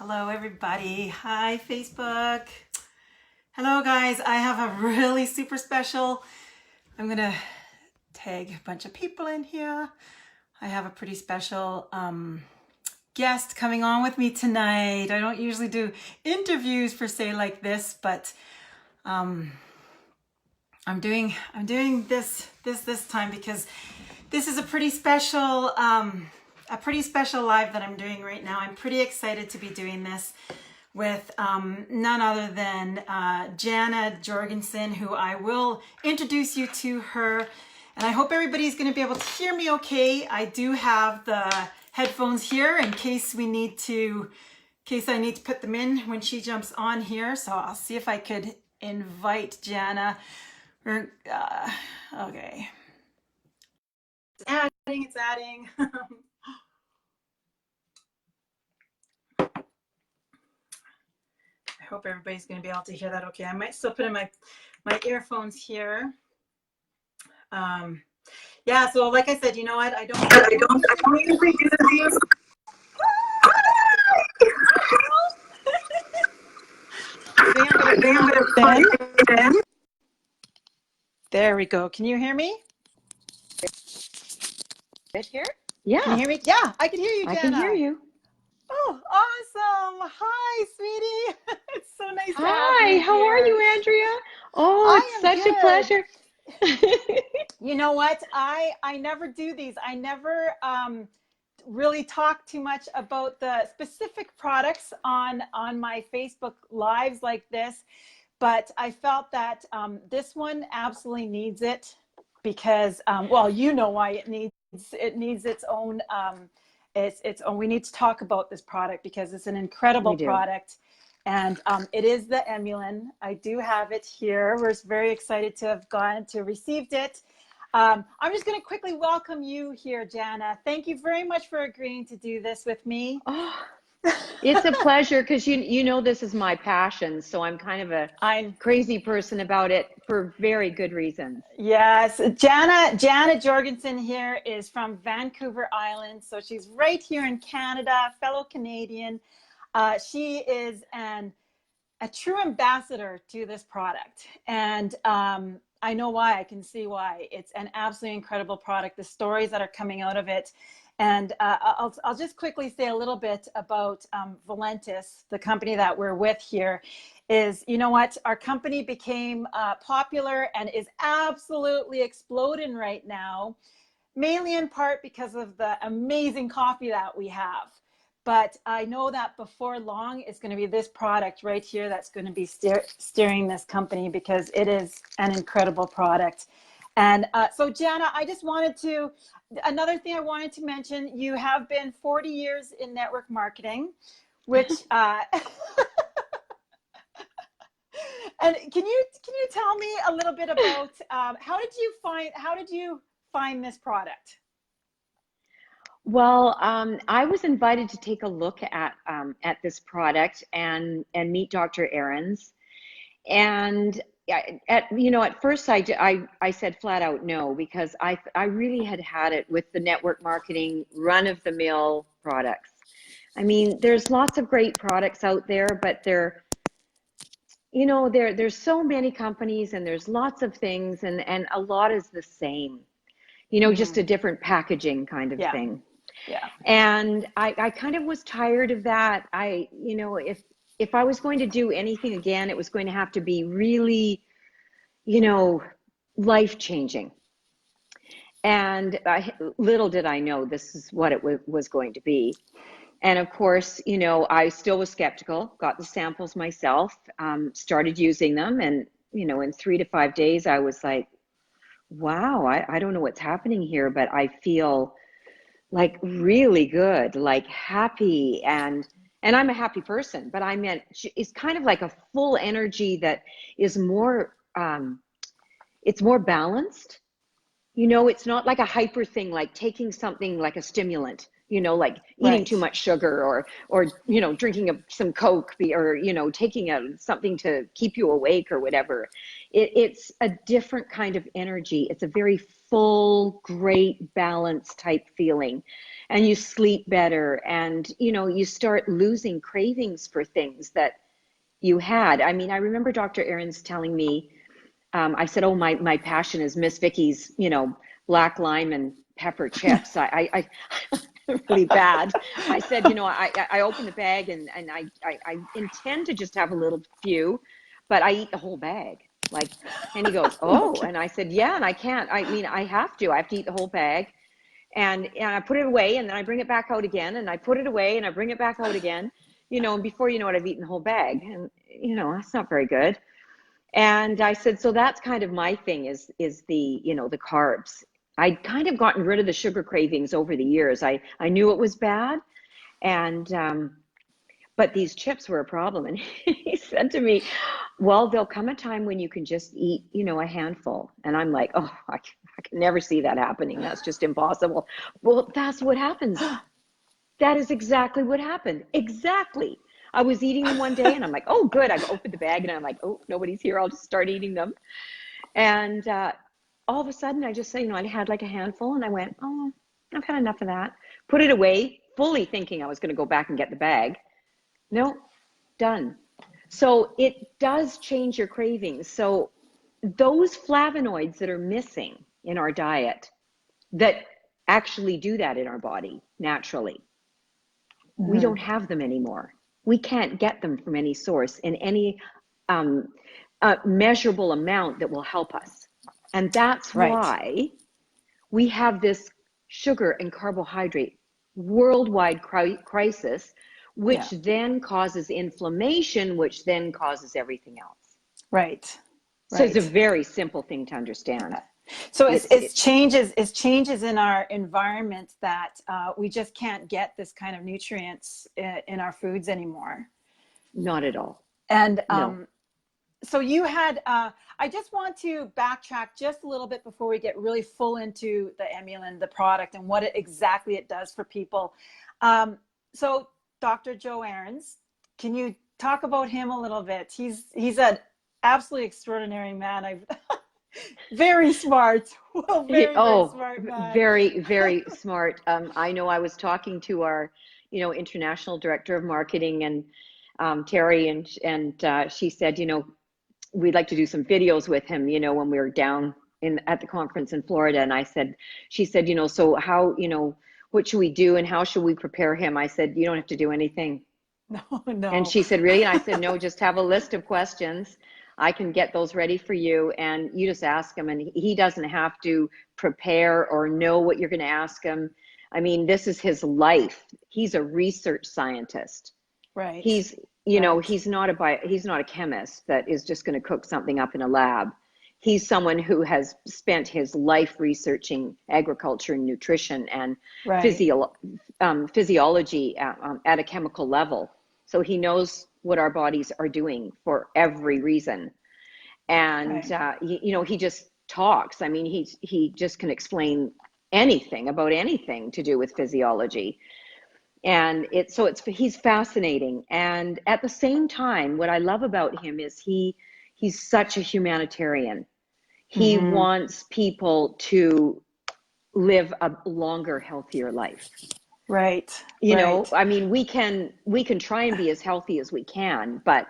Hello, everybody. Hi, Facebook. Hello, guys. I have a really super special. I'm going to tag a bunch of people in here. I have a pretty special guest coming on with me tonight. I don't usually do interviews per se like this, but I'm doing this time because this is a pretty special live that I'm doing right now. I'm pretty excited to be doing this with none other than Jana Jorgenson, who I will introduce you to her. And I hope everybody's going to be able to hear me okay. I do have the headphones here in case I need to put them in when she jumps on here. So I'll see if I could invite Jana. Okay. It's adding. I hope everybody's going to be able to hear that okay. I might still put in my earphones here. Yeah, so like I said, you know what? I don't usually do these. There we go. Can you hear me? Right here? Yeah. Can you hear me? Yeah, I can hear you, Jana. I can hear you. Oh, awesome. Hi, sweetie. It's so nice to have you Hi, how are you, Andrea? Oh, it's such a pleasure. You know what? I never do these. I never really talk too much about the specific products on my Facebook lives like this, but I felt that this one absolutely needs it because, well, you know why it needs its own we need to talk about this product because it's an incredible product. And it is the Emulin. I do have it here. We're very excited to have received it. I'm just going to quickly welcome you here, Jana. Thank you very much for agreeing to do this with me. Oh, it's a pleasure because you know this is my passion, so I'm kind of a crazy person about it for very good reasons. Yes, Jana Jorgenson here is from Vancouver Island, so she's right here in Canada, fellow Canadian. She is a true ambassador to this product, and I know why. I can see why. It's an absolutely incredible product. The stories that are coming out of it. And I'll just quickly say a little bit about Valentis, the company that we're with here. Is, you know what, our company became popular and is absolutely exploding right now, mainly in part because of the amazing coffee that we have. But I know that before long, it's going to be this product right here that's going to be steering this company because it is an incredible product. And so, Jana, I just wanted to, another thing I wanted to mention, you have been 40 years in network marketing, which, and can you tell me a little bit about how did you find this product? Well, I was invited to take a look at this product and meet Dr. Ahrens, and at first I said flat out no because I really had it with the network marketing run of the mill products. I mean, there's lots of great products out there, but there's so many companies and there's lots of things and a lot is the same, just a different packaging kind of thing. Yeah. And I kind of was tired of that. If I was going to do anything again, it was going to have to be really, life-changing. And little did I know this is what it was going to be. And of course, I still was skeptical, got the samples myself, started using them. And, in 3 to 5 days, I was like, wow, I don't know what's happening here, but I feel like really good, like happy. And I'm a happy person, but I meant it's kind of like a full energy that is more, it's more balanced. It's not like a hyper thing, like taking something like a stimulant, like eating too much sugar or drinking some Coke or, taking something to keep you awake or whatever. It's a different kind of energy. It's a very full, great balance type feeling. and you sleep better, and you start losing cravings for things that you had. I mean, I remember Dr. Ahrens telling me, I said, oh, my passion is Miss Vicky's, black lime and pepper chips. I really bad. I said, I open the bag and I intend to just have a little few, but I eat the whole bag. Like, and he goes, oh, Okay. and I said, yeah, and I can't. I mean, I have to eat the whole bag. And I put it away, and then I bring it back out again, and I put it away, and I bring it back out again, and before you know it, I've eaten the whole bag. And, that's not very good. And I said, so that's kind of my thing is the, the carbs. I'd kind of gotten rid of the sugar cravings over the years. I knew it was bad. And, but these chips were a problem. And he said to me, well, there'll come a time when you can just eat, a handful. And I'm like, oh, I can never see that happening. That's just impossible. Well, that's what happens. That is exactly what happened. Exactly. I was eating them one day and I'm like, oh, good. I've opened the bag and I'm like, oh, nobody's here. I'll just start eating them. And all of a sudden I just say, I had like a handful and I went, oh, I've had enough of that. Put it away, fully thinking I was going to go back and get the bag. No, done. So it does change your cravings. So those flavonoids that are missing in our diet that actually do that in our body naturally, we don't have them anymore. We can't get them from any source in any measurable amount that will help us. And that's why we have this sugar and carbohydrate worldwide crisis, which then causes inflammation, which then causes everything else. Right. So it's a very simple thing to understand. So it's changes in our environment that we just can't get this kind of nutrients in our foods anymore. Not at all. And No. so you had, I just want to backtrack just a little bit before we get really full into the Emulin, the product, and what exactly it does for people. So Dr. Joe Ahrens, can you talk about him a little bit? He's an absolutely extraordinary man. Very smart. Well, very smart man. Very, very smart. I know I was talking to our, international director of marketing and Terry, and she said, we'd like to do some videos with him, when we were down at the conference in Florida. And she said, so how, what should we do and how should we prepare him? I said, you don't have to do anything. No. And she said, really? And I said, no, just have a list of questions. I can get those ready for you and you just ask him, and he doesn't have to prepare or know what you're going to ask him. I mean, this is his life. He's a research scientist. Right. He's not a chemist that is just going to cook something up in a lab. He's someone who has spent his life researching agriculture and nutrition and physiology at a chemical level. So he knows what our bodies are doing for every reason. And, he just talks. I mean, he just can explain anything about anything to do with physiology. And he's fascinating. And at the same time, what I love about him is he's such a humanitarian. He wants people to live a longer, healthier life. Right. I mean, we can try and be as healthy as we can, but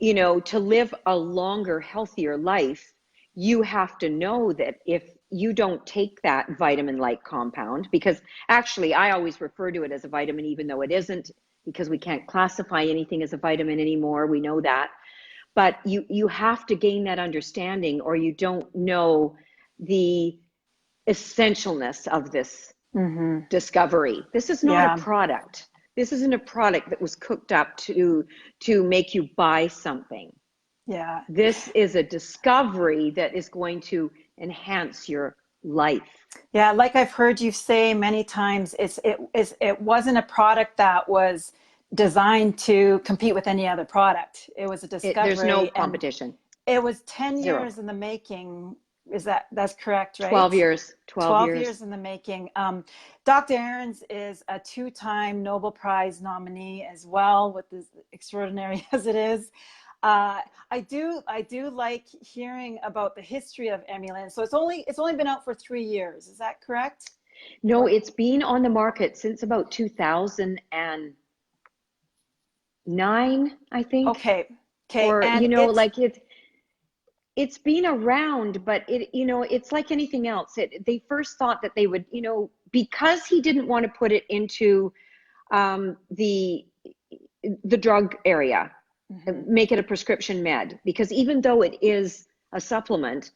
to live a longer, healthier life, you have to know that if you don't take that vitamin-like compound, because actually I always refer to it as a vitamin, even though it isn't, because we can't classify anything as a vitamin anymore. We know that. But you have to gain that understanding, or you don't know the essentialness of this discovery. This is not a product. This isn't a product that was cooked up to make you buy something. Yeah. This is a discovery that is going to enhance your life. Yeah, like I've heard you say many times, it wasn't a product that was designed to compete with any other product. It was a discovery. There's no competition. It was 10 Zero. years in the making. That's correct, right? 12 years. 12 years in the making. Dr. Ahrens is a 2-time Nobel Prize nominee as well, with as extraordinary as it is. I do like hearing about the history of Emulin. So it's only been out for 3 years. Is that correct? No, it's been on the market since about 2009, I think. Okay. Okay. Or, And like it's been around, but it's like anything else. They first thought that they would, because he didn't want to put it into the drug area, make it a prescription med, because even though it is a supplement,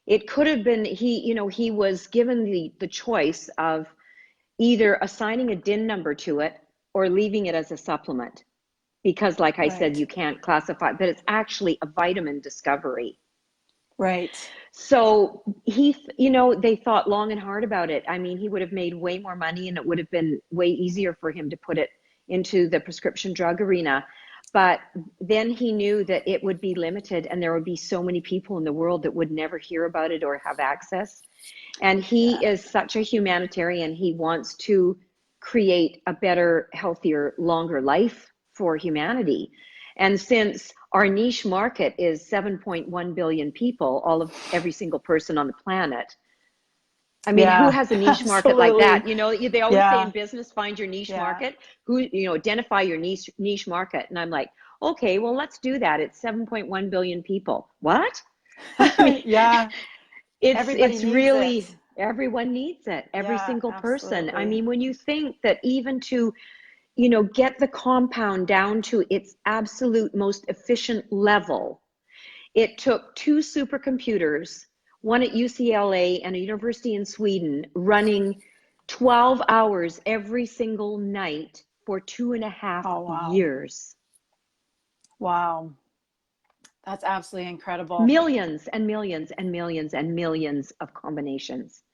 it could have been, he was given the choice of either assigning a DIN number to it or leaving it as a supplement, because like I said, you can't classify, but it's actually a vitamin discovery. Right. So they thought long and hard about it. I mean, he would have made way more money and it would have been way easier for him to put it into the prescription drug arena. But then he knew that it would be limited and there would be so many people in the world that would never hear about it or have access. And he is such a humanitarian. He wants to create a better, healthier, longer life for humanity. And since our niche market is 7.1 billion people, every single person on the planet. I mean, who has a niche market like that? They always say in business, find your niche market. Identify your niche market. And I'm like, okay, well, let's do that. It's 7.1 billion people. What? I mean, it's really, everyone needs it. Every single person. I mean, when you think that even to, get the compound down to its absolute most efficient level, it took 2 supercomputers, one at UCLA and a university in Sweden, running 12 hours every single night for 2.5 years. Wow. That's absolutely incredible. Millions and millions and millions and millions of combinations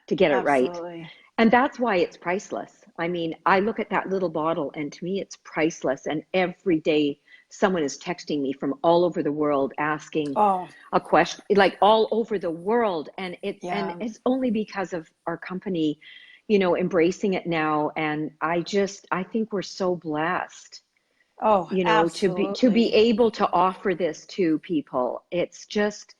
to get it right. And that's why it's priceless. I mean, I look at that little bottle and to me it's priceless. And every day someone is texting me from all over the world asking a question, like all over the world. And it's only because of our company, embracing it now. And I think we're so blessed. To be able to offer this to people. It's just,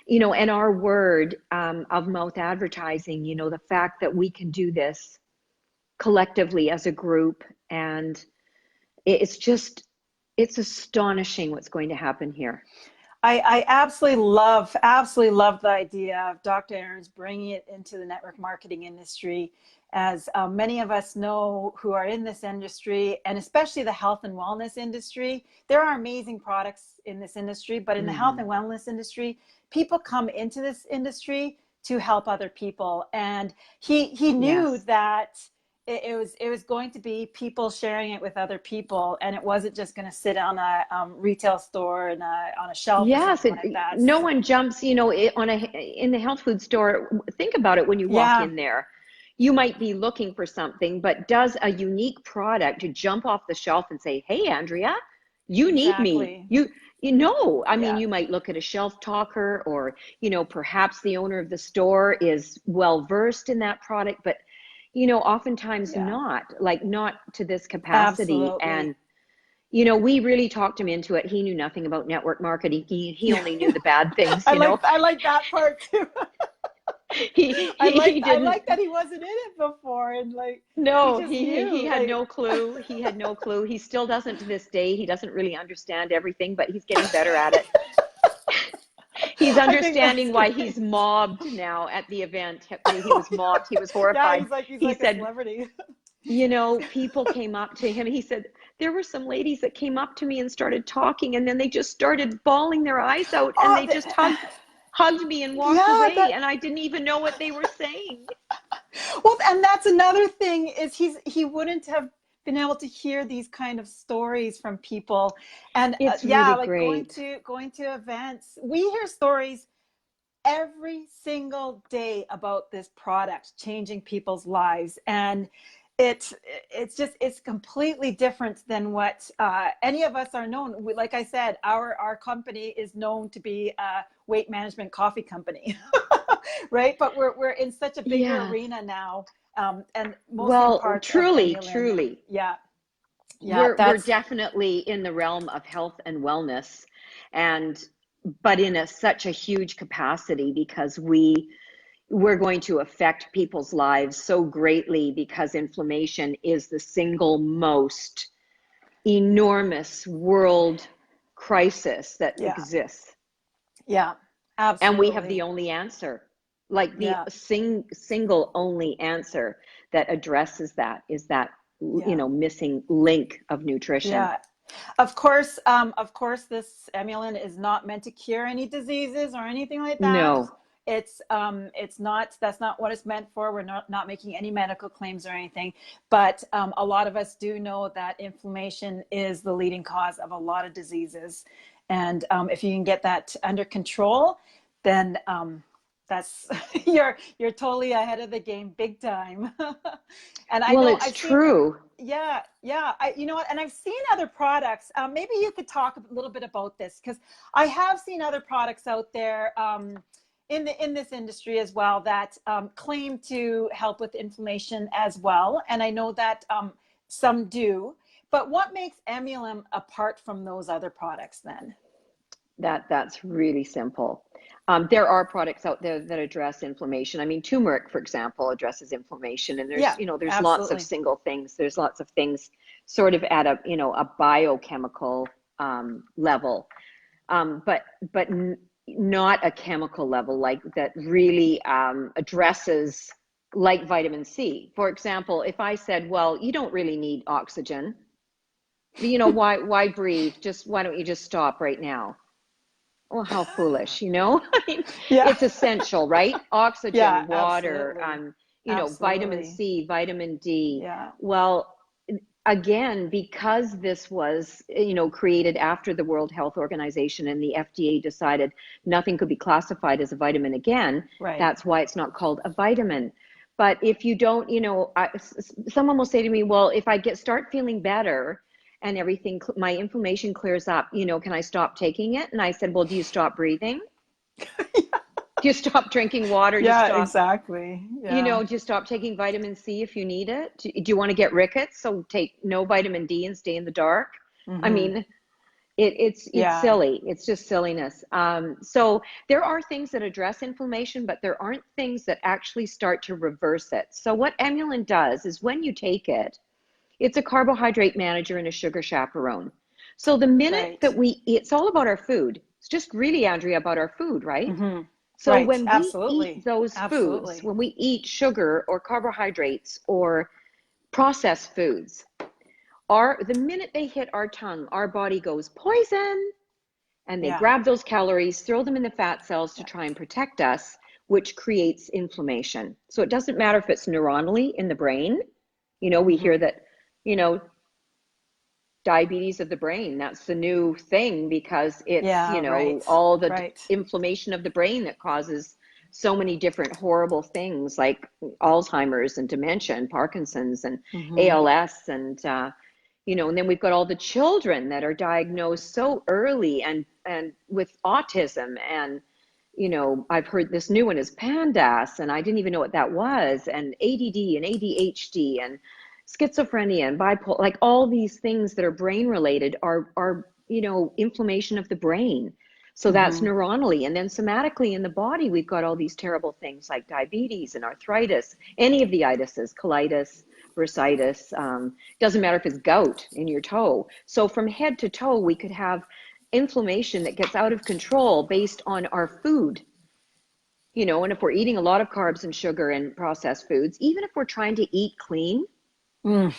and our word of mouth advertising, the fact that we can do this collectively as a group, and it's astonishing what's going to happen here. I absolutely love the idea of Dr. Ahrens bringing it into the network marketing industry. As many of us know who are in this industry, and especially the health and wellness industry, there are amazing products in this industry, but in the health and wellness industry, people come into this industry to help other people. And he knew that it was going to be people sharing it with other people, and it wasn't just going to sit on a retail store and on a shelf. Yes, like that. No one jumps, in the health food store. Think about it when you walk in there. You might be looking for something, but does a unique product to jump off the shelf and say, "Hey, Andrea, you need me." I mean, you might look at a shelf talker, or perhaps the owner of the store is well versed in that product, but oftentimes not to this capacity. Absolutely. And we really talked him into it. He knew nothing about network marketing. He only knew the bad things. I like that part too. I like that he wasn't in it before, and he had no clue. He had no clue. He still doesn't to this day. He doesn't really understand everything, but he's getting better at it. He's understanding why he's mobbed now at the event. He was mobbed. He was horrified. He said, a celebrity. People came up to him. He said, there were some ladies that came up to me and started talking, and then they just started bawling their eyes out, and they just hugged me and walked away, and I didn't even know what they were saying. Well, and that's another thing, is he wouldn't have been able to hear these kind of stories from people. And it's really great. Going to events, we hear stories every single day about this product changing people's lives, and it's completely different than what any of us are known. Like I said, our company is known to be a weight management coffee company, right? But we're in such a bigger arena now, and truly, we're definitely in the realm of health and wellness, but in such a huge capacity, because we we're going to affect people's lives so greatly, because inflammation is the single most enormous world crisis that Yeah. exists. Yeah. And we have Absolutely. the only answer, like the Yeah. single only answer that addresses that is that, Yeah. missing link of nutrition. Yeah. Of course, this Emulin is not meant to cure any diseases or anything like that. No. It's not, that's not what it's meant for. We're not making any medical claims or anything, but a lot of us do know that inflammation is the leading cause of a lot of diseases. And if you can get that under control, then that's you're totally ahead of the game, big time. And I Well, know it's I've seen, true. yeah, yeah. You know what? And I've seen other products. Maybe you could talk a little bit about this, because I have seen other products out there in this industry as well that claim to help with inflammation as well. And I know that some do. But what makes Emulin apart from those other products then? That's really simple. There are products out there that address inflammation. I mean, turmeric, for example, addresses inflammation, and there's, Yeah, there's lots of absolutely. single things. There's lots of things sort of at a, a biochemical level, but not a chemical level like that really addresses, like vitamin C. For example, if I said, well, you don't really need oxygen, why breathe? Why don't you just stop right now? Well, how foolish, I mean, Yeah. it's essential, right? Yeah, Oxygen, water, absolutely. vitamin Absolutely. C, vitamin D. Yeah. Well, again, because this was, created after the World Health Organization and the FDA decided nothing could be classified as a vitamin again, Right. that's why it's not called a vitamin. But if you don't, someone will say to me, well, if I start feeling better, and everything, my inflammation clears up, can I stop taking it? And I said, well, do you stop breathing? Do you stop drinking water? Do you Yeah, stop, exactly. Yeah. do you stop taking vitamin C if you need it? Do you want to get rickets? So take no vitamin D and stay in the dark. I Mm-hmm. mean, it's Yeah. silly. It's just silliness. So there are things that address inflammation, but there aren't things that actually start to reverse it. So what Emulin does is when you take it, it's a carbohydrate manager and a sugar chaperone. So the minute Right. that it's all about our food. It's just really, Andrea, about our food, right? Mm-hmm. So Right. when we eat Absolutely. those foods, Absolutely. when we eat sugar or carbohydrates or processed foods, the minute they hit our tongue, our body goes poison, and they Yeah. grab those calories, throw them in the fat cells to Yeah. try and protect us, which creates inflammation. So it doesn't matter if it's neuronally in the brain. We Mm-hmm. hear that, you know, diabetes of the brain, that's the new thing, because it's, Yeah. Right. all the Right. inflammation of the brain that causes so many different horrible things like Alzheimer's and dementia and Parkinson's and Mm-hmm. ALS and then we've got all the children that are diagnosed so early and with autism and I've heard this new one is PANDAS, and I didn't even know what that was, and ADD and ADHD and schizophrenia and bipolar, like all these things that are brain related are inflammation of the brain. So that's Mm-hmm. neuronally, and then somatically in the body, we've got all these terrible things like diabetes and arthritis, any of the itises, colitis, bursitis, doesn't matter if it's gout in your toe. So from head to toe, we could have inflammation that gets out of control based on our food. And if we're eating a lot of carbs and sugar and processed foods, even if we're trying to eat clean, Mm.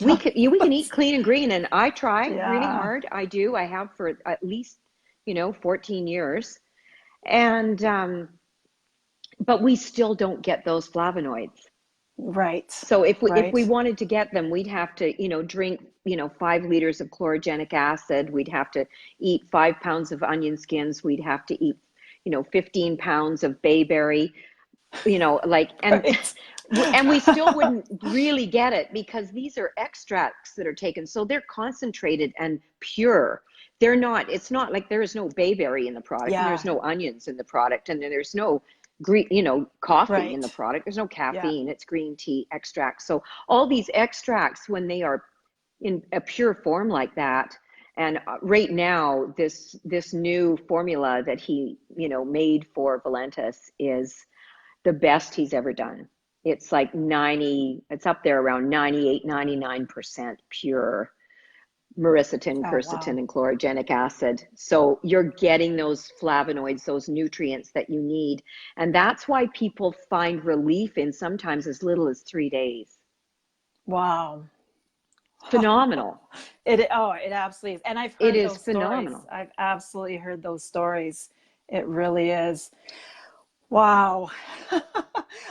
we can eat clean and green. And I try really Yeah. hard. I have for at least 14 years, and but we still don't get those flavonoids. Right. So if we Right. wanted to get them, we'd have to drink 5 liters of chlorogenic acid. We'd have to eat 5 pounds of onion skins. We'd have to eat 15 pounds of bayberry. Like Right. and we still wouldn't really get it, because these are extracts that are taken, so they're concentrated and pure. It's not like there is no bayberry in the product, and Yeah. there's no onions in the product, and then there's no green coffee in the Right. product. There's no Yeah. caffeine. It's green tea extract. So all these extracts, when they are in a pure form like that, and right now this new formula that he made for Valentis is the best he's ever done. It's like 90, it's up there around 98, 99% pure myricetin, Oh, wow. quercetin, and chlorogenic acid. So you're getting those flavonoids, those nutrients that you need. And that's why people find relief in sometimes as little as 3 days. Wow. Phenomenal. It absolutely is. And I've It heard is those stories. phenomenal. I've absolutely heard those stories. It really is. Wow.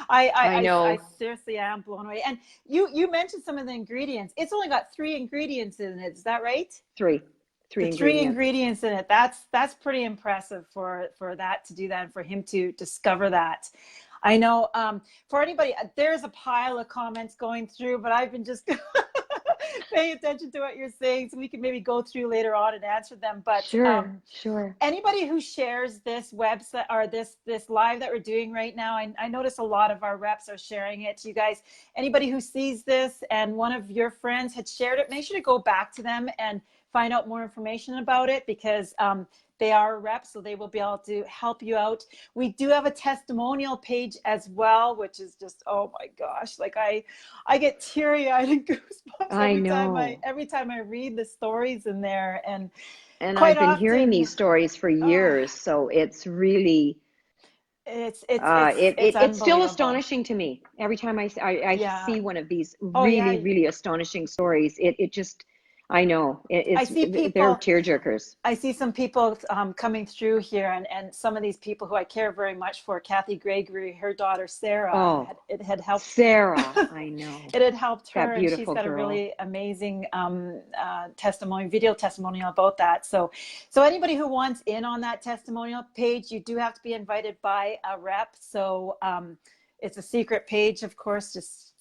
I I know. seriously am blown away. And you mentioned some of the ingredients. It's only got 3 ingredients in it. Is that right? Three The 3 ingredients. ingredients in it. That's pretty impressive for that to do that and for him to discover that. I know for anybody, there's a pile of comments going through, but I've been just paying attention to what you're saying, so we can maybe go through later on and answer them. But Sure, sure. anybody who shares this website or this live that we're doing right now, I notice a lot of our reps are sharing it. You guys, anybody who sees this and one of your friends had shared it, make sure to go back to them and find out more information about it, because they are reps, so they will be able to help you out. We do have a testimonial page as well, which is just, oh my gosh, like I get teary-eyed and goosebumps every time I read the stories in there. And quite I've been hearing often, these stories for years, so it's really it's still unbelievable. astonishing to me every time I Yeah. see one of these Oh yeah. really astonishing stories. It just, I know I it's see they're people. tearjerkers. I see some people coming through here, and some of these people who I care very much for. Kathy Gregory, her daughter Sarah, Oh, it had helped. Sarah, I know, It had helped that her, and she's beautiful got a girl. really amazing video testimonial about that. So anybody who wants in on that testimonial page, you do have to be invited by a rep. So it's a secret page, of course, just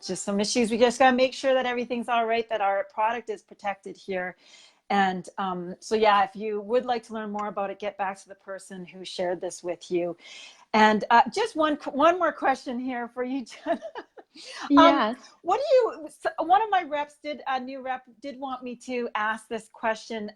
some issues. We just got to make sure that everything's all right, that our product is protected here. And so yeah, if you would like to learn more about it, get back to the person who shared this with you. And just one more question here for you, Jana. Yes. One of my reps a new rep did want me to ask this question.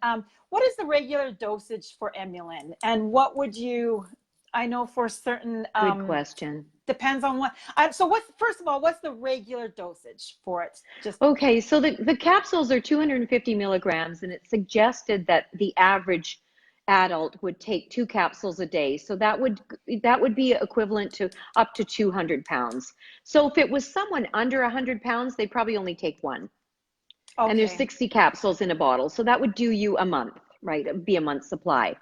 What is the regular dosage for Emulin? And what would you, I know for certain, Good question. depends on what, so first of all, what's the regular dosage for it? Just Okay, so the capsules are 250 milligrams, and it's suggested that the average adult would take 2 capsules a day. So that would be equivalent to up to 200 pounds. So if it was someone under 100 pounds, they probably only take 1. okay. And there's 60 capsules in a bottle. So that would do you a month, right? It'd be a month's supply.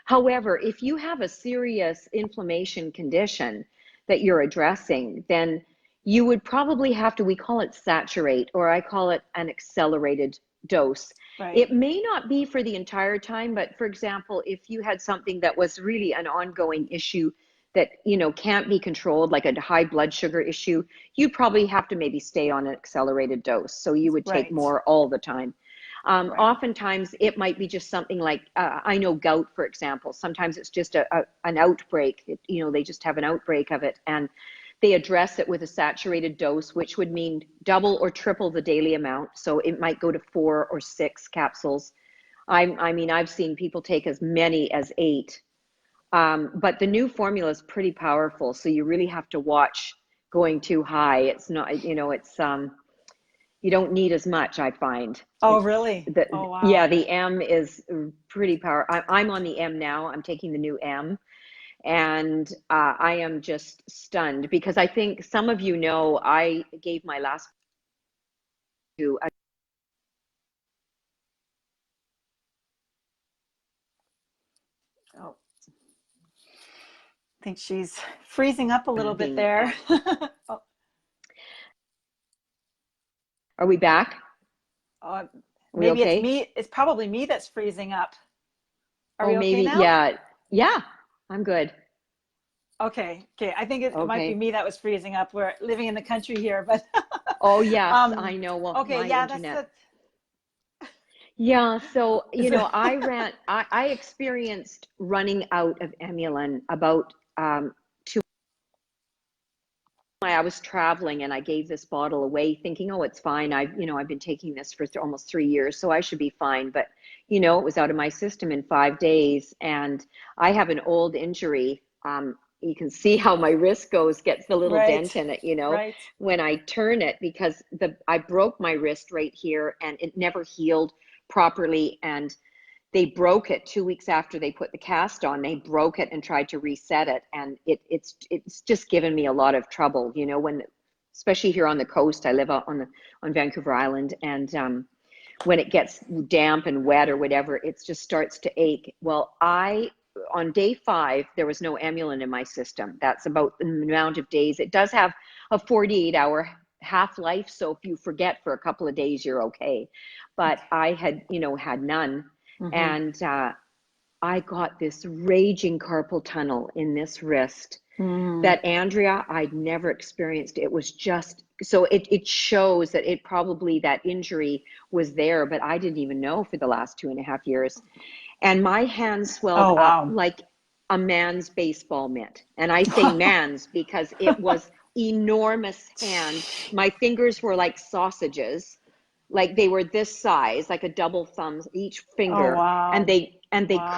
However, if you have a serious inflammation condition that you're addressing, then you would probably have to, we call it saturate, or I call it an accelerated dose. Right. It may not be for the entire time, but for example, if you had something that was really an ongoing issue that, you know, can't be controlled, like a high blood sugar issue, you'd probably have to maybe stay on an accelerated dose. So you would take Right. more all the time. Right. Oftentimes it might be just something like, I know gout, for example, sometimes it's just an outbreak, you know, they just have an outbreak of it, and they address it with a saturated dose, which would mean double or triple the daily amount. So it might go to 4 or 6 capsules. I mean, I've seen people take as many as 8. But the new formula is pretty powerful, so you really have to watch going too high. It's not, you know, it's you don't need as much, I find. Oh, really? Oh, wow. Yeah, the M is pretty powerful. I'm on the M now. I'm taking the new M. And I am just stunned, because I think some of you know I gave my last to a Oh, I think she's freezing up a little bit there. Oh. Are we back? Maybe okay? it's me. It's probably me that's freezing up. Are we okay maybe, now? yeah, I'm good. Okay. I think it might be Okay. me that was freezing up. We're living in the country here, but Oh yes, I know. Well, okay, my yeah, internet. Yeah, so you know, I experienced running out of Emulin about I was traveling, and I gave this bottle away thinking, oh, it's fine. I've been taking this for almost 3 years, so I should be fine. But, you know, it was out of my system in 5 days, and I have an old injury you can see how my wrist gets the little Right. dent in it, you know, Right. when I turn it, because I broke my wrist right here and it never healed properly. And they broke it 2 weeks after they put the cast on. They broke it and tried to reset it. And it's just given me a lot of trouble, you know, especially here on the coast. I live out on Vancouver Island, and when it gets damp and wet or whatever, it just starts to ache. Well, on day 5, there was no Emulin in my system. That's about the amount of days. It does have a 48-hour half-life, so if you forget for a couple of days, you're okay. But I had, had none. Mm-hmm. And I got this raging carpal tunnel in this wrist that, Andrea, I'd never experienced. It was just, so it shows that that injury was there, but I didn't even know for the last 2.5 years. And my hand swelled up like a man's baseball mitt. And I say man's because it was enormous hand. My fingers were like sausages. Like they were this size, like a double thumb each finger. And they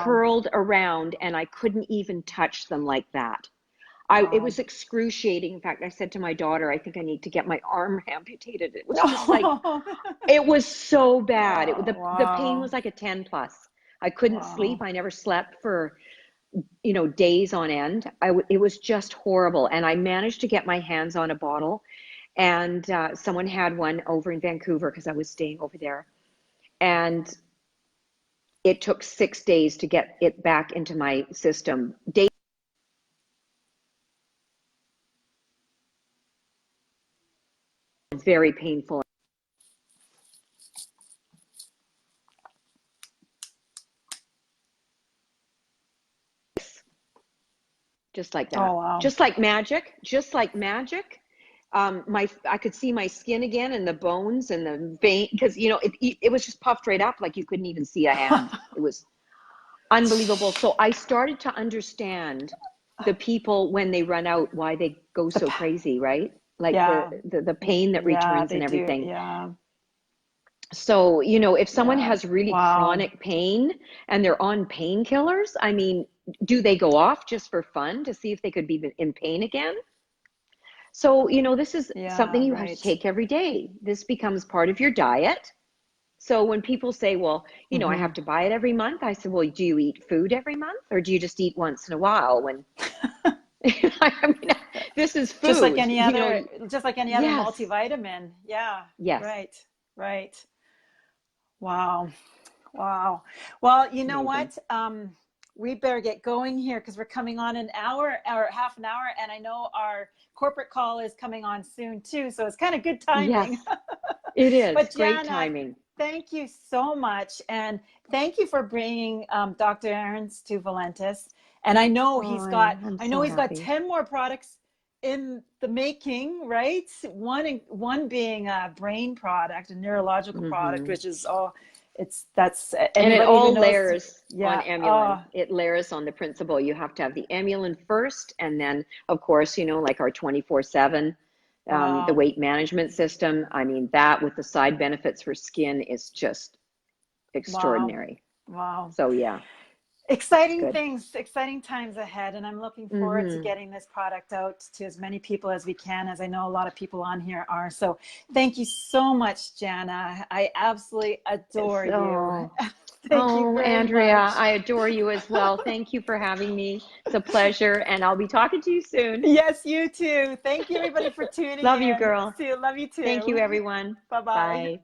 curled around, and I couldn't even touch them like that. It was excruciating. In fact, I said to my daughter, I think I need to get my arm amputated. It was just like, it was so bad. The pain was like a 10+. I couldn't sleep. I never slept for, days on end. It was just horrible. And I managed to get my hands on a bottle, and someone had one over in Vancouver because I was staying over there. And it took 6 days to get it back into my system. Very painful. Just like that. Just like magic. I could see my skin again, and the bones and the vein, because it was just puffed right up, like you couldn't even see a hand. It was unbelievable. So I started to understand the people when they run out, why they go so crazy, right? Like the pain that returns and everything. Yeah. So, if someone has really chronic pain and they're on painkillers, I mean, do they go off just for fun to see if they could be in pain again? So, this is something you have to take every day. This becomes part of your diet. So when people say, well, I have to buy it every month, I said, well, do you eat food every month, or do you just eat once in a while when I mean, this is food. Just like any other multivitamin. Yeah. Yes. Right. Wow. Well, you know what? We better get going here because we're coming on an hour or half an hour, and I know our corporate call is coming on soon too. So it's kind of good timing. Yes, it is. But great Jana, timing. Thank you so much, and thank you for bringing Dr. Ahrens to Valentis. And I know he's got 10 more products in the making, right? One being a brain product, a neurological product, which is and it all layers on Emulin. It layers on the principle. You have to have the Emulin first, and then of course, like our 24/7, the weight management system. I mean, that with the side benefits for skin is just extraordinary. Wow. So yeah. Exciting things, exciting times ahead, and I'm looking forward to getting this product out to as many people as we can, as I know a lot of people on here are. So thank you so much, Jana. I absolutely adore you. Thank you very Andrea, much. I adore you as well. Thank you for having me. It's a pleasure, and I'll be talking to you soon. Yes, you too. Thank you, everybody, for tuning in. Love you, girl. Love you too. Thank you, everyone. Bye-bye. Bye.